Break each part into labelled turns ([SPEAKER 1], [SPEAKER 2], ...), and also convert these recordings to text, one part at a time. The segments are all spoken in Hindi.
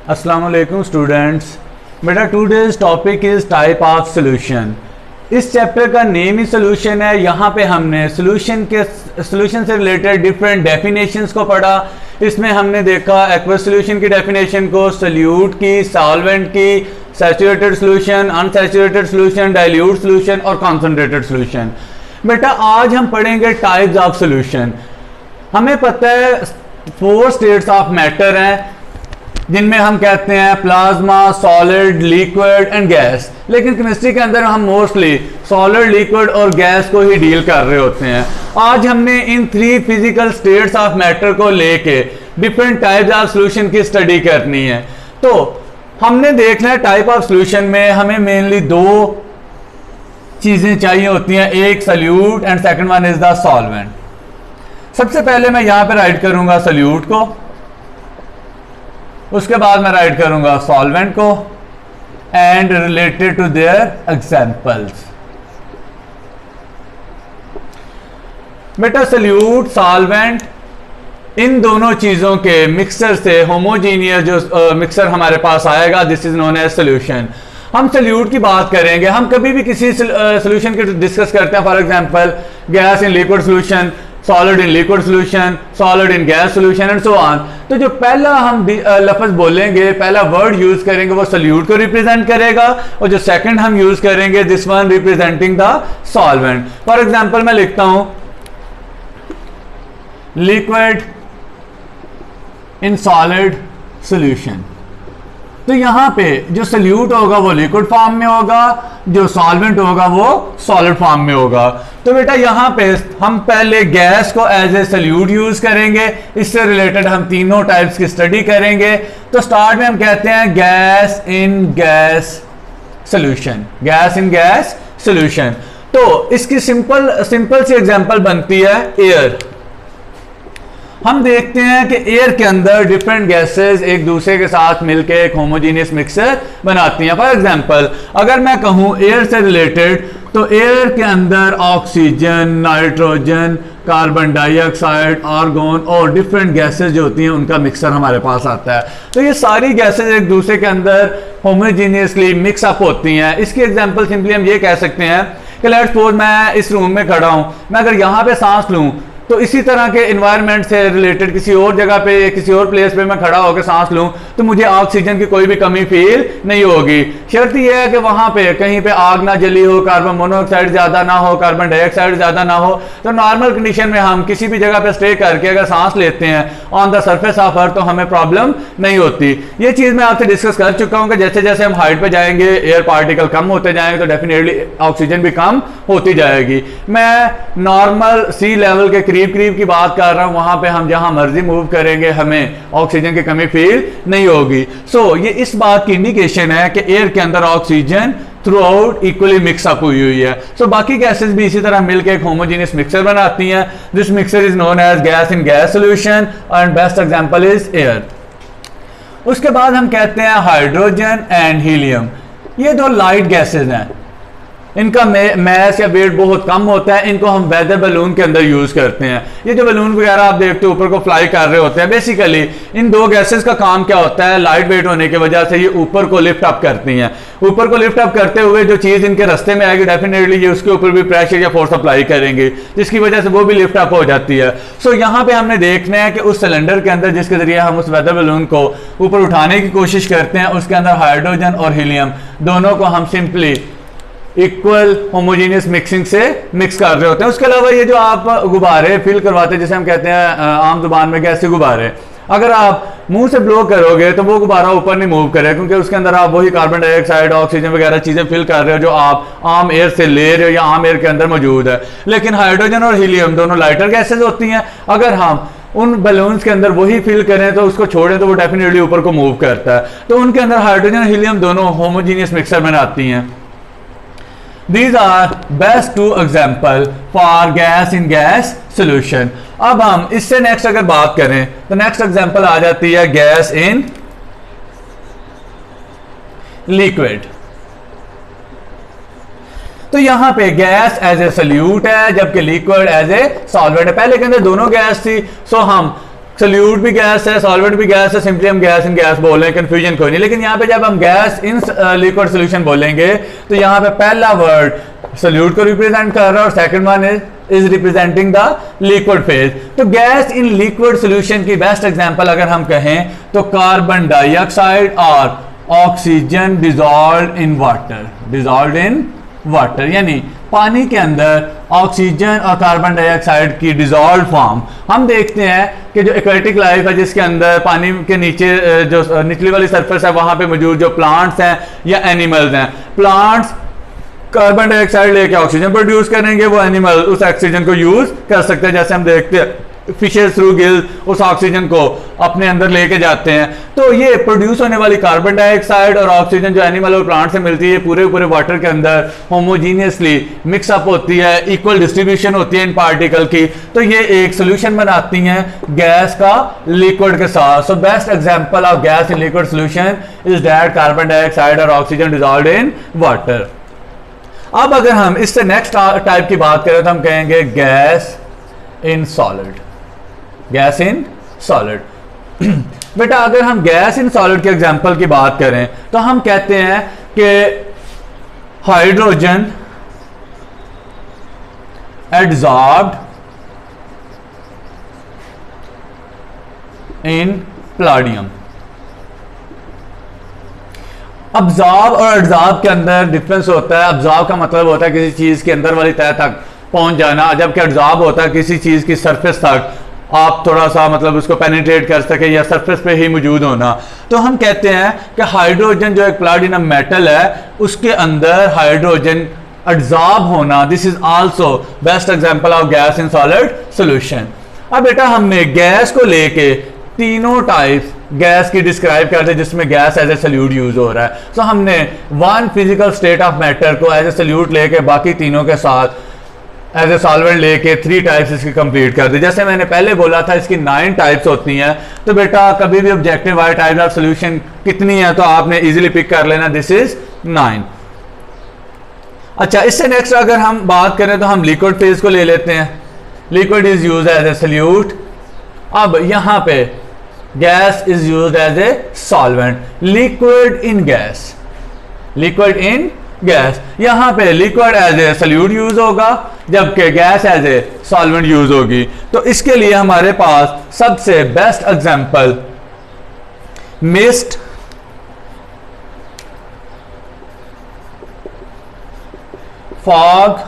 [SPEAKER 1] अस्सलाम वालेकुम स्टूडेंट्स। बेटा today's topic is type of solution. इस चैप्टर का नेम ही सॉल्यूशन है। यहाँ पे हमने सॉल्यूशन से रिलेटेड डिफरेंट डेफिनेशंस को पढ़ा। इसमें हमने देखा एक्वस सॉल्यूशन की डेफिनेशन को, सॉल्यूट की, सॉल्वेंट की, saturated solution, unsaturated solution, dilute solution और कॉन्सनट्रेटेड सॉल्यूशन। बेटा आज हम पढ़ेंगे टाइप्स ऑफ सॉल्यूशन। हमें पता है 4 स्टेट्स ऑफ मैटर हैं जिनमें हम कहते हैं plasma, solid, liquid and gas. लेकिन केमिस्ट्री के अंदर हम मोस्टली सॉलिड, लिक्विड और गैस को ही डील कर रहे होते हैं। आज हमने इन 3 फिजिकल स्टेट्स ऑफ मैटर को लेके डिफरेंट टाइप्स ऑफ सॉल्यूशन की स्टडी करनी है। तो हमने देखना है टाइप ऑफ सॉल्यूशन में हमें मेनली 2 चीजें चाहिए होती हैं, एक solute and second one is the solvent. सबसे पहले मैं यहां पे राइट करूंगा सॉल्यूट को, उसके बाद मैं राइट करूंगा सॉल्वेंट को and related to their examples. बेटा सॉल्यूट, सॉल्वेंट, इन दोनों चीजों के मिक्सचर से होमोजीनियस जो मिक्सचर हमारे पास आएगा, this is known as solution. हम सॉल्यूट की बात करेंगे। हम कभी भी किसी सॉल्यूशन की डिस्कस करते हैं, for example gas in liquid solution, solid in liquid solution, solid in gas solution and so on. तो जो पहला हम लफ्ज बोलेंगे, पहला वर्ड यूज करेंगे वो सॉल्यूट को रिप्रेजेंट करेगा, और जो सेकंड हम यूज करेंगे this one representing the solvent. For example मैं लिखता हूं लिक्विड इन सॉलिड सॉल्यूशन। तो यहां पे जो सॉल्यूट होगा वो लिक्विड फॉर्म में होगा, जो सॉल्वेंट होगा वो सॉलिड फॉर्म में होगा। तो बेटा यहां पे हम पहले गैस को एज ए सॉल्यूट यूज करेंगे। इससे रिलेटेड हम तीनों टाइप्स की स्टडी करेंगे। तो स्टार्ट में हम कहते हैं gas in gas solution, gas in gas solution. तो इसकी सिंपल सी एग्जांपल बनती है एयर। हम देखते हैं कि एयर के अंदर डिफरेंट गैसेस एक दूसरे के साथ मिलकर एक होमोजीनियस मिक्सचर बनाती हैं। फॉर एग्जांपल अगर मैं कहूं एयर से रिलेटेड, तो एयर के अंदर oxygen, nitrogen, carbon dioxide, argon और डिफरेंट गैसेस जो होती हैं उनका मिक्सचर हमारे पास आता है। तो ये सारी गैसेस एक दूसरे के अंदर होमोजीनियसली मिक्सअप होती हैं। इसकी एग्जांपल सिंपली हम ये कह सकते हैं कि लेट्स सपोज मैं इस रूम में खड़ा हूं, मैं अगर यहां पे सांस लूं तो इसी तरह के एनवायरनमेंट से रिलेटेड किसी और जगह पे, किसी और प्लेस पे मैं खड़ा होकर सांस लूं तो मुझे ऑक्सीजन की कोई भी कमी फील नहीं होगी। शर्त यह है कि वहां पे कहीं पे आग ना जली हो, कार्बन मोनोऑक्साइड ज्यादा ना हो, कार्बन डाइऑक्साइड ज्यादा ना हो। तो नॉर्मल कंडीशन में हम किसी भी जगह पे स्टे करके अगर सांस लेते हैं on the surface of earth तो हमें प्रॉब्लम नहीं होती। ये चीज मैं आपसे डिस्कस कर चुका हूं कि जैसे जैसे हम हाइट पे जाएंगे एयर पार्टिकल कम होते जाएंगे तो डेफिनेटली ऑक्सीजन भी कम होती जाएगी। मैं नॉर्मल सी लेवल के करीब की बात कर रहा हूं, वहां पे हम जहां मर्जी मूव करेंगे हमें ऑक्सीजन की कमी फील नहीं होगी। सो ये इस बात की इंडिकेशन है कि एयर के अंदर oxygen throughout equally mix up हुई है। सो बाकी गैसेस भी इसी तरह मिलकर एक होमोजेनियस मिक्सचर बनाती हैं। This mixture is known as gas in gas solution and best example is air. उसके बाद हम कहते हैं हाइड्रोजन एंड हीलियम। ये 2 लाइट गैसेज हैं, इनका मैस या वेट बहुत कम होता है। इनको हम वेदर बलून के अंदर यूज करते हैं। ये जो बलून वगैरह आप देखते हो ऊपर को फ्लाई कर रहे होते हैं, बेसिकली इन 2 गैसेस का काम क्या होता है, लाइट वेट होने की वजह से ये ऊपर को लिफ्ट अप करती हैं। ऊपर को लिफ्ट अप करते हुए जो चीज इनके रास्ते में आएगी डेफिनेटली ये उसके ऊपर भी प्रेशर या फोर्स अप्लाई करेंगे, जिसकी वजह से वो भी लिफ्ट अप हो जाती है। सो यहाँ पे हमने देखना है कि उस सिलेंडर के अंदर जिसके जरिए हम उस वेदर बलून को ऊपर उठाने की कोशिश करते हैं, उसके अंदर हाइड्रोजन और हीलियम दोनों को हम सिंपली इक्वल होमोजेनियस मिक्सिंग से मिक्स कर रहे होते हैं। उसके अलावा ये जो आप गुब्बारे फिल करवाते हैं, जिसे हम कहते हैं आम जुबान में गैसी गुब्बारे, अगर आप मुंह से ब्लो करोगे तो वो गुब्बारा ऊपर नहीं मूव करेगा, क्योंकि उसके अंदर आप वही कार्बन डाइऑक्साइड, ऑक्सीजन वगैरह चीजें फिल कर रहे हो जो आप आम एयर से ले रहे हो या आम एयर के अंदर मौजूद है। लेकिन हाइड्रोजन और हीलियम दोनों लाइटर गैसेज होती हैं। अगर हम उन बलून्स के अंदर वही फिल करें तो उसको छोड़ें तो वो डेफिनेटली ऊपर को मूव करता है। तो उनके अंदर हाइड्रोजन और हीलियम दोनों होमोजीनियस मिक्सचर बनाती हैं। These are best 2 example for gas in gas solution। अब हम इससे नेक्स्ट अगर बात करें तो नेक्स्ट एग्जांपल आ जाती है गैस इन लिक्विड। तो यहां पे गैस एज ए सॉल्यूट है जबकि लिक्विड एज ए सॉल्वेंट है। पहले के अंदर दोनों गैस थी। सो हम सोल्यूट भी गैस है, सॉल्वेंट भी गैस है, सिंपली हम गैस इन गैस बोल रहे हैं, कंफ्यूजन कोई नहीं। लेकिन यहाँ पे जब हम गैस इन लिक्विड सोल्यूशन बोलेंगे तो यहाँ पे पहला वर्ड सोल्यूट को रिप्रेजेंट कर रहा है और second one is representing the liquid phase. तो गैस इन लिक्विड सोल्यूशन की बेस्ट एग्जांपल अगर हम कहें तो कार्बन डाइऑक्साइड और oxygen dissolve in water, dissolve in water, यानी पानी के अंदर ऑक्सीजन और कार्बन डाइऑक्साइड की डिजॉल्व फॉर्म। हम देखते हैं कि जो एक्वेटिक लाइफ है जिसके अंदर पानी के नीचे जो निचली वाली सरफेस है वहां पे मौजूद जो प्लांट्स हैं या एनिमल्स हैं, प्लांट्स कार्बन डाइऑक्साइड लेके ऑक्सीजन प्रोड्यूस करेंगे, वो एनिमल उस ऑक्सीजन को यूज कर सकते हैं। जैसे हम देखते हैं फिशेस थ्रू गिल उस ऑक्सीजन को अपने अंदर लेके जाते हैं। तो ये प्रोड्यूस होने वाली कार्बन डाइऑक्साइड और ऑक्सीजन जो एनिमल और प्लांट से मिलती है पूरे पूरे वाटर के अंदर होमोजीनियसली मिक्सअप होती है, इक्वल डिस्ट्रीब्यूशन होती है इन पार्टिकल की, तो ये एक सोल्यूशन बनाती हैं गैस का लिक्विड के साथ। So best example of gas in liquid solution is that carbon dioxide और ऑक्सीजन डिसॉल्व्ड इन वाटर। अब अगर हम इससे नेक्स्ट टाइप की बात करें तो हम कहेंगे gas in solid, gas in solid. बेटा अगर हम गैस इन सॉलिड के एग्जांपल की बात करें तो हम कहते हैं कि हाइड्रोजन एडजॉर्ब्ड इन प्लाडियम। अब्जॉर्ब और एडजॉर्ब के अंदर डिफरेंस होता है। अब्जॉर्ब का मतलब होता है किसी चीज के अंदर वाली तह तक पहुंच जाना, जबकि एडजॉर्ब होता है किसी चीज की सरफेस तक आप थोड़ा सा मतलब उसको पेनिट्रेट कर सके या सरफेस पे ही मौजूद होना। तो हम कहते हैं कि हाइड्रोजन जो एक प्लाटिनम मेटल है उसके अंदर हाइड्रोजन एडजॉर्ब होना, this is also best example of gas in solid solution. अब बेटा हमने गैस को लेके तीनों टाइप्स गैस की डिस्क्राइब करते हैं जिसमें gas as a solute use हो रहा है। तो हमने one physical state of matter को एज ए सॉल्यूट लेके बाकी तीनों के साथ एज ए सॉल्वेंट लेके 3 टाइप्स इसकी कंप्लीट कर दी। जैसे मैंने पहले बोला था इसकी 9 टाइप्स होती हैं। तो बेटा कभी भी ऑब्जेक्टिव वाई टाइप ऑफ सॉल्यूशन कितनी है तो आपने इजीली पिक कर लेना, दिस इज 9। अच्छा, इससे नेक्स्ट अगर हम बात करें तो हम लिक्विड फेज को ले लेते हैं। Liquid is use as a solute. अब यहां पे gas is use as a solvent. Liquid in gas, liquid in gas, यहां पे liquid as a solute use होगा जबकि gas as a solvent use होगी। तो इसके लिए हमारे पास सबसे best example mist, fog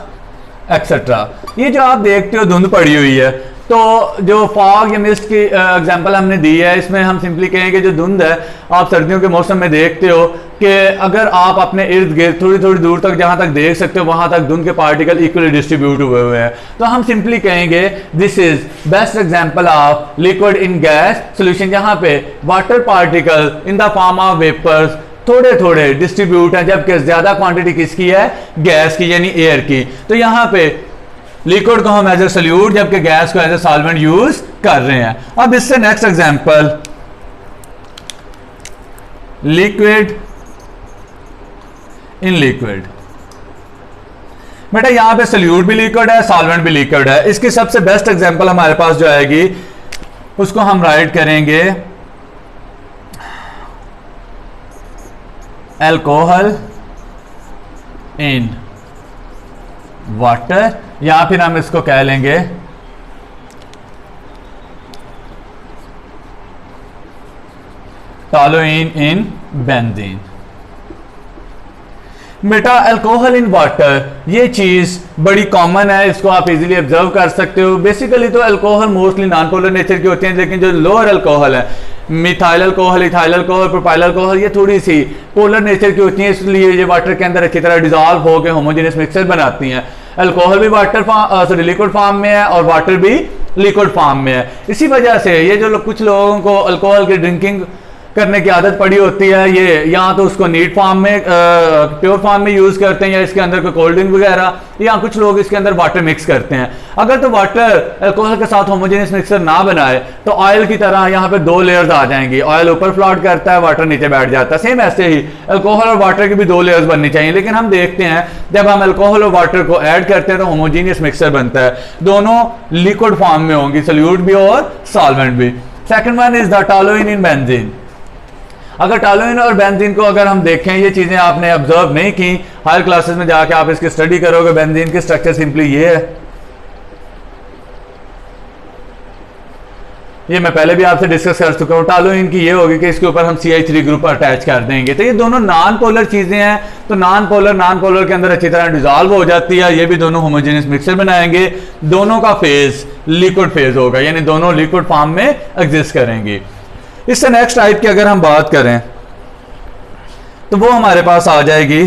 [SPEAKER 1] etcetera. ये जो आप देखते हो धुंध पड़ी हुई है, तो जो फॉग या मिस्ट की एग्जांपल हमने दी है इसमें हम सिंपली कहेंगे जो धुंध है आप सर्दियों के मौसम में देखते हो कि अगर आप अपने इर्द गिर्द थोड़ी थोड़ी दूर तक जहां तक देख सकते हो वहां तक धुंध के पार्टिकल इक्वली डिस्ट्रीब्यूट हुए हुए हैं। तो हम सिंपली कहेंगे this is best example of liquid in gas solution, जहां पे water particle in the form of vapours थोड़े थोड़े डिस्ट्रीब्यूट हैं जबकि ज्यादा क्वांटिटी किसकी है, गैस की यानी एयर की। तो यहां पे लिक्विड को हम एज ए सॉल्यूट जबकि गैस को एज ए सॉल्वेंट यूज कर रहे हैं। अब इससे next example liquid in liquid. बेटा यहां पे सॉल्यूट भी लिक्विड है, सॉल्वेंट भी लिक्विड है। इसकी सबसे बेस्ट एग्जांपल हमारे पास जो आएगी उसको हम राइट करेंगे अल्कोहल इन वाटर, या फिर हम इसको कह लेंगे टॉलुइन इन बेंजीन। बेटा अल्कोहल इन वाटर ये चीज बड़ी कॉमन है, इसको आप इजीली ऑब्जर्व कर सकते हो। बेसिकली तो alcohol mostly non polar nature के होते हैं, लेकिन जो लोअर अल्कोहल है, methyl alcohol, ethyl alcohol, propyl alcohol, ये थोड़ी सी पोलर नेचर की होती हैं, इसलिए ये वाटर के अंदर अच्छी तरह डिजॉल्व होकर होमोजेनियस मिक्सचर बनाती हैं। अल्कोहल भी वाटर फॉर्म लिक्विड फॉर्म में है और वाटर भी लिक्विड फॉर्म में है। इसी वजह से ये जो कुछ लोगों को अल्कोहल की ड्रिंकिंग करने की आदत पड़ी होती है, ये या तो उसको नीट फॉर्म में प्योर फॉर्म में यूज करते हैं या इसके अंदर कोई कोल्ड ड्रिंक वगैरह, या कुछ लोग इसके अंदर वाटर मिक्स करते हैं। अगर तो वाटर अल्कोहल के साथ होमोजेनियस मिक्सर ना बनाए तो ऑयल की तरह यहाँ पे 2 लेयर्स आ जाएंगी, ऑयल ऊपर फ्लोट करता है, वाटर नीचे बैठ जाता है। सेम ऐसे ही अल्कोहल और वाटर की भी 2 लेयर्स बननी चाहिए, लेकिन हम देखते हैं जब हम अल्कोहल और वाटर को ऐड करते हैं तो होमोजेनियस मिक्सर बनता है, दोनों लिक्विड फॉर्म में होंगी, सॉल्यूट भी और सॉल्वेंट भी। Second one is the toluene in benzene. अगर टॉलुइन और बेंजीन को अगर हम देखें, ये चीजें आपने ऑब्जर्व नहीं की, हायर क्लासेस में जाके आप इसकी स्टडी करोगे। बेंजीन की स्ट्रक्चर सिंपली ये है, ये मैं पहले भी आपसे डिस्कस कर चुका हूँ। टॉलुइन की ये होगी कि इसके ऊपर हम CH3 ग्रुप अटैच कर देंगे। तो ये दोनों नॉन पोलर चीजें हैं, तो नॉन पोलर के अंदर अच्छी तरह डिजॉल्व हो जाती है। ये भी दोनों होमोजेनियस मिक्सचर बनाएंगे, दोनों का फेज लिक्विड फेज होगा, यानी दोनों लिक्विड फॉर्म में एग्जिस्ट करेंगी। इससे नेक्स्ट टाइप की अगर हम बात करें तो वो हमारे पास आ जाएगी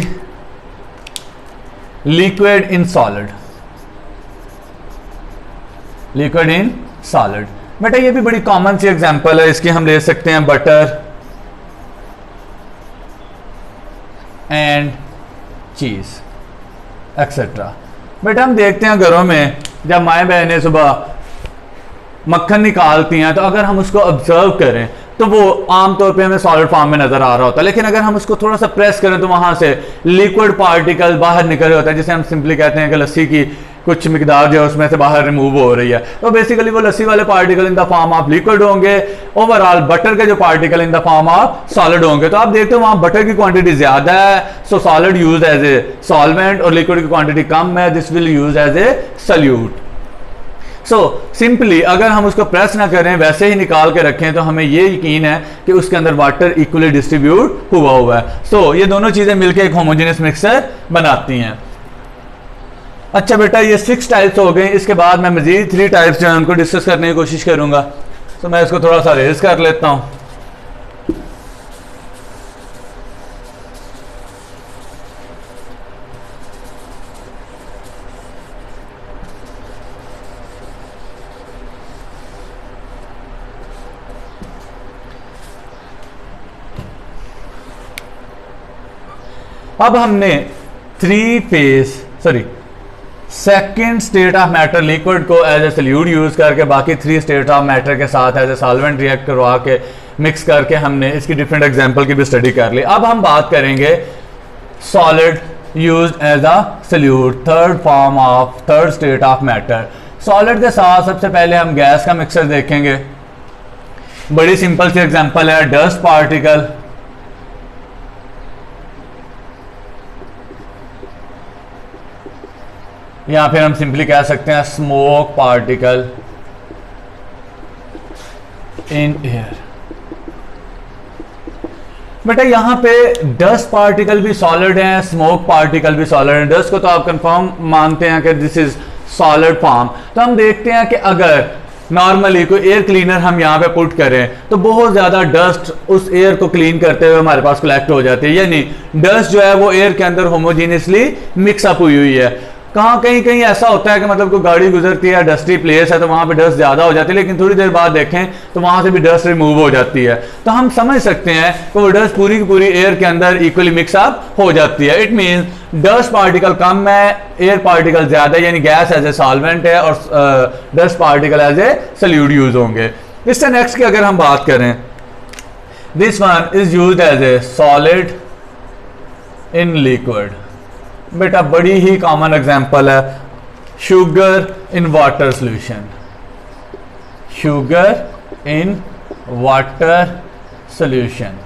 [SPEAKER 1] liquid in solid. Liquid in solid बेटा ये भी बड़ी कॉमन सी एग्जांपल है इसकी, हम ले सकते हैं बटर एंड चीज एक्सेट्रा। बेटा हम देखते हैं घरों में जब माएँ बहनें सुबह मक्खन निकालती हैं, तो अगर हम उसको ऑब्जर्व करें तो वो आमतौर पे हमें सॉलिड फॉर्म में नजर आ रहा होता है, लेकिन अगर हम उसको थोड़ा सा प्रेस करें तो वहां से लिक्विड पार्टिकल बाहर निकल रहा होता है, जिसे हम सिंपली कहते हैं कि लस्सी की कुछ मिकदार जो है उसमें से बाहर रिमूव हो रही है। तो बेसिकली वो लस्सी वाले particle in the form of liquid होंगे, ओवरऑल बटर के जो particle in the form of solid होंगे। तो आप देखते हो वहां बटर की क्वांटिटी ज्यादा है, so solid use as a solvent, और लिक्विड की क्वांटिटी कम है, this will use as a solute. So simply अगर हम उसको प्रेस ना करें, वैसे ही निकाल के रखें, तो हमें ये यकीन है कि उसके अंदर वाटर इक्वली डिस्ट्रीब्यूट हुआ है। सो ये दोनों चीजें मिलकर एक होमोजेनियस मिक्सचर बनाती हैं। अच्छा बेटा ये 6 टाइप्स हो गए, इसके बाद मैं मजीद 3 टाइप्स जो है उनको डिस्कस करने की कोशिश करूंगा। तो मैं इसको थोड़ा सा रेज कर लेता हूं। अब हमने second state of matter liquid को एज ए सल्यूट यूज करके बाकी 3 स्टेट ऑफ मैटर के साथ एज ए सॉल्वेंट रिएक्ट करवा के मिक्स करके हमने इसकी डिफरेंट एग्जांपल की भी स्टडी कर ली। अब हम बात करेंगे solid used as a solute, third state of matter. Solid के साथ सबसे पहले हम गैस का मिक्सर देखेंगे। बड़ी सिंपल सी एग्जांपल है डस्ट पार्टिकल, या फिर हम सिंपली कह सकते हैं स्मोक पार्टिकल इन एयर। बेटा यहां पे डस्ट पार्टिकल भी सॉलिड है, स्मोक पार्टिकल भी सॉलिड है। डस्ट को तो आप कंफर्म मानते हैं कि दिस इज सॉलिड फॉर्म। तो हम देखते हैं कि अगर नॉर्मली कोई एयर क्लीनर हम यहाँ पे पुट करें तो बहुत ज्यादा डस्ट उस एयर को क्लीन करते हुए हमारे पास कलेक्ट हो जाती है, यानी डस्ट जो है वो एयर के अंदर होमोजीनियसली मिक्सअप हुई है। कहीं ऐसा होता है कि मतलब कोई गाड़ी गुजरती है, डस्टी प्लेस है, तो वहां पे डस्ट ज्यादा हो जाती है, लेकिन थोड़ी देर बाद देखें तो वहां से भी डस्ट रिमूव हो जाती है। तो हम समझ सकते हैं कि वो डस्ट पूरी की पूरी एयर के अंदर इक्वली मिक्सअप हो जाती है। इट मींस डस्ट पार्टिकल कम है, एयर पार्टिकल ज्यादा है, यानी गैस एज ए सॉल्वेंट है और dust particle as a solute use होंगे। इससे नेक्स्ट की अगर हम बात करें, this one is used as a solid in liquid. बेटा बड़ी ही कॉमन एग्जांपल है sugar in water solution, sugar in water solution,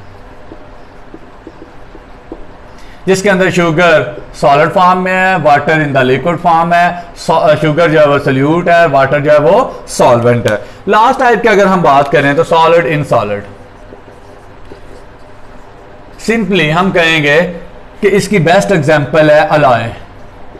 [SPEAKER 1] जिसके अंदर शुगर सॉलिड फॉर्म में है, water in the liquid form है। शुगर जो है वो सॉल्यूट है, वाटर जो है वो सॉल्वेंट है। लास्ट टाइप की अगर हम बात करें तो सॉलिड इन सॉलिड, सिंपली हम कहेंगे कि इसकी बेस्ट एग्जांपल है अलाय।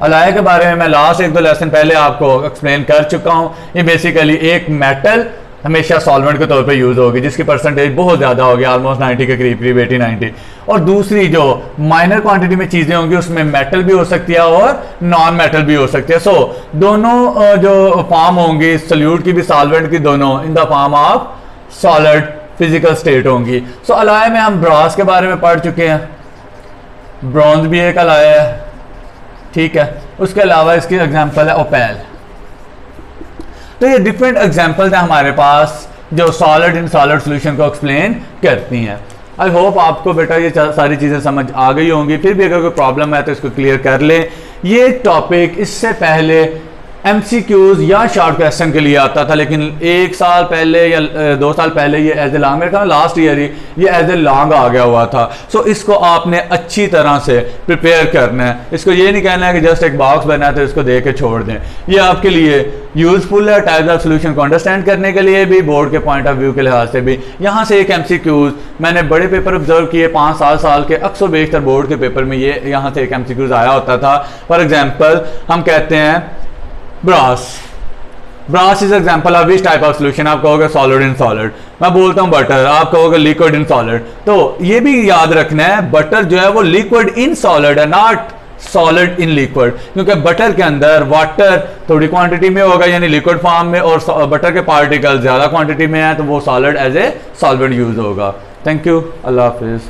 [SPEAKER 1] अलाय के बारे में मैं लास्ट 1-2 लेसन पहले आपको एक्सप्लेन कर चुका हूं। ये बेसिकली एक मेटल हमेशा सॉल्वेंट के तौर पे यूज होगी जिसकी परसेंटेज बहुत ज्यादा होगी, ऑलमोस्ट 90 के करीब 80-90। और दूसरी जो माइनर क्वांटिटी में चीजें होंगी उसमें मेटल भी हो सकती है और नॉन मेटल भी हो सकती है। सो दोनों जो फॉर्म होंगी सॉल्यूट की भी सॉल्वेंट की, दोनों इन the form of solid physical state होंगी। सो अलाय में हम ब्रास के बारे में पढ़ चुके हैं, ब्रॉन्ज भी एक अलाय है, ठीक है। उसके अलावा इसकी एग्जांपल है ओपेल। तो ये डिफरेंट एग्जांपल्स हैं हमारे पास जो सॉलिड इन सॉलिड सॉल्यूशन को एक्सप्लेन करती हैं। आई होप आपको बेटा ये सारी चीज़ें समझ आ गई होंगी। फिर भी अगर कोई प्रॉब्लम है तो इसको क्लियर कर लें। ये टॉपिक इससे पहले MCQs या शॉर्ट क्वेश्चन के लिए आता था, लेकिन 1 साल पहले या 2 साल पहले ये एज ए लॉन्ग, मेरे ख्याल लास्ट ईयर ही ये एज ए लॉन्ग आ गया हुआ था। सो इसको आपने अच्छी तरह से प्रिपेयर करना है। इसको ये नहीं कहना है कि जस्ट एक बॉक्स बना तो इसको दे के छोड़ दें। ये आपके लिए यूजफुल है टाइप्स ऑफ सोल्यूशन को अंडरस्टैंड करने के लिए भी, बोर्ड के पॉइंट ऑफ व्यू के लिहाज से भी। यहाँ से एक MCQs मैंने बड़े पेपर ऑब्जर्व किए 5-7 साल के, अक्सर बेशतर बोर्ड के पेपर में ये यहाँ से एक MCQs आया होता था। फॉर एग्जाम्पल हम कहते हैं brass is example of which type of solution. आप कहोगे सॉलिड इन सॉलिड, मैं बोलता हूँ बटर, आप कहोगे लिक्विड इन सॉलिड। तो ये भी याद रखना है बटर जो है वो लिक्विड इन सॉलिड है, नॉट सॉलिड इन लिक्विड, क्योंकि बटर के अंदर वाटर थोड़ी क्वांटिटी में होगा यानी लिक्विड फॉर्म में, और बटर के पार्टिकल ज्यादा क्वांटिटी में है तो वो solid as a solvent use होगा। थैंक यू, अल्लाह हाफिज।